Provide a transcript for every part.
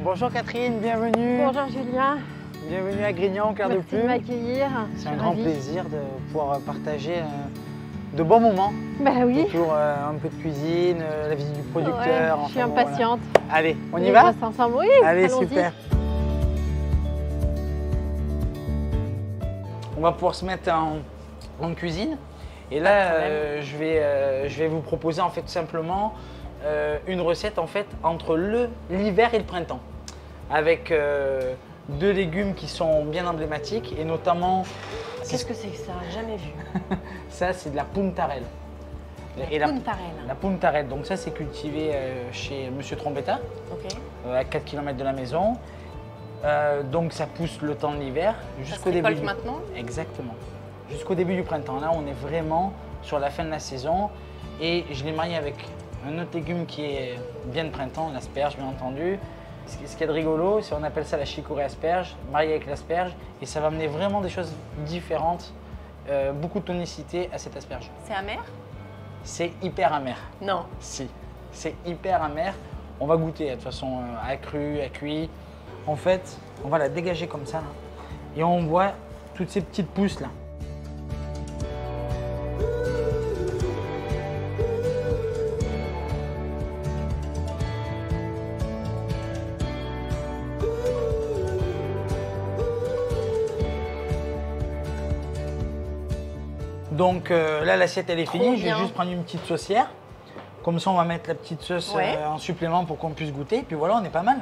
Bonjour Catherine, bienvenue. Bonjour Julien. Bienvenue à Grignan, au Clair de Merci de Plume. m'accueillir. C'est un grand plaisir de pouvoir partager de bons moments. Bah oui. Autour un peu de cuisine, la visite du producteur. Ouais, je suis impatiente. Voilà. Allez, on y Les va? grosses ensemble, oui. Allez, super. On va pouvoir se mettre en cuisine. Et là, je vais vous proposer en fait simplement une recette en fait entre l'hiver et le printemps, avec deux légumes qui sont bien emblématiques et notamment. Qu'est-ce que c'est que ça? Jamais vu. Ça, c'est de la puntarelle. La puntarelle. Donc ça, c'est cultivé chez Monsieur Trombetta, à 4 km de la maison. Donc ça pousse le temps de l'hiver jusqu'au début. Maintenant? Exactement. Jusqu'au début du printemps. Là, on est vraiment sur la fin de la saison. Et je l'ai marié avec un autre légume qui est bien de printemps, l'asperge, bien entendu. Ce qui est de rigolo, c'est qu'on appelle ça la chicorée asperge, marié avec l'asperge. Et ça va amener vraiment des choses différentes, beaucoup de tonicité à cette asperge. C'est amer? C'est hyper amer. Non. Si, c'est hyper amer. On va goûter de toute façon à cru, à cuit. En fait, on va la dégager comme ça. Là. Et on voit toutes ces petites pousses là. Donc là, l'assiette elle est finie. Je vais juste prendre une petite saucière. Comme ça, on va mettre la petite sauce en supplément pour qu'on puisse goûter. Et puis voilà, on est pas mal.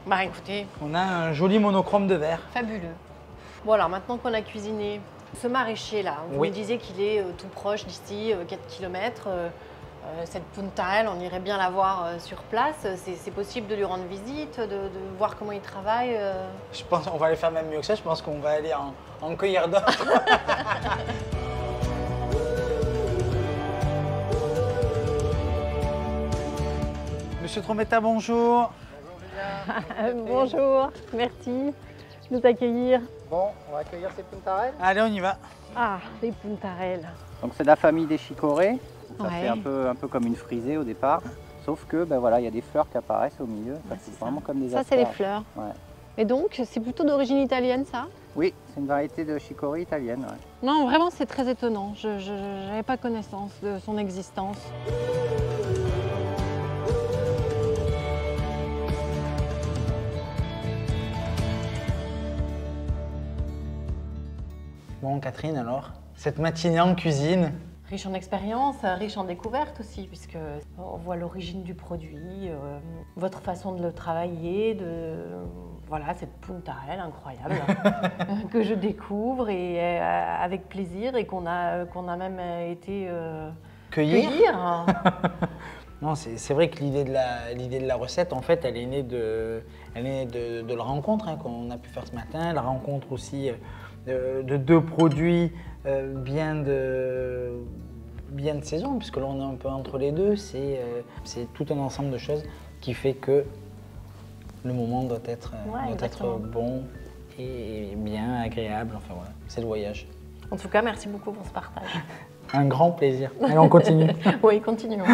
Bah écoutez. On a un joli monochrome de verre. Fabuleux. Bon alors maintenant qu'on a cuisiné ce maraîcher là, vous me disiez qu'il est tout proche d'ici, 4 km. Cette puntarelle, on irait bien la voir sur place. C'est possible de lui rendre visite, de voir comment il travaille. Je pense qu'on va aller faire même mieux que ça. Je pense qu'on va aller en cueillir d'autres. Monsieur Trombetta, bonjour. Bonjour, merci de nous accueillir. Bon, on va accueillir ces puntarelles. Allez, on y va. Ah, les puntarelles. Donc c'est de la famille des chicorées. Ça Ouais. fait un peu comme une frisée au départ. Sauf que ben voilà, il y a des fleurs qui apparaissent au milieu. C'est vraiment comme des Ça, asperges. c'est les fleurs. Ouais. Et donc, c'est plutôt d'origine italienne, ça? Oui, c'est une variété de chicorée italienne. Ouais. Non, vraiment, c'est très étonnant. Je n'avais pas connaissance de son existence. Bon, Catherine, alors, cette matinée en cuisine. Riche en expérience, riche en découvertes aussi, puisque on voit l'origine du produit, votre façon de le travailler, voilà, cette puntarelle incroyable que je découvre et avec plaisir et qu'on a même été cueillir. Non, c'est vrai que l'idée de la recette, en fait, elle est née de la rencontre qu'on a pu faire ce matin, la rencontre aussi de deux produits bien de saison, puisque là on est un peu entre les deux, c'est tout un ensemble de choses qui fait que le moment doit être bon et bien agréable, enfin voilà, c'est le voyage. En tout cas, merci beaucoup pour ce partage. Un grand plaisir. Allez, on continue. Oui, continuons.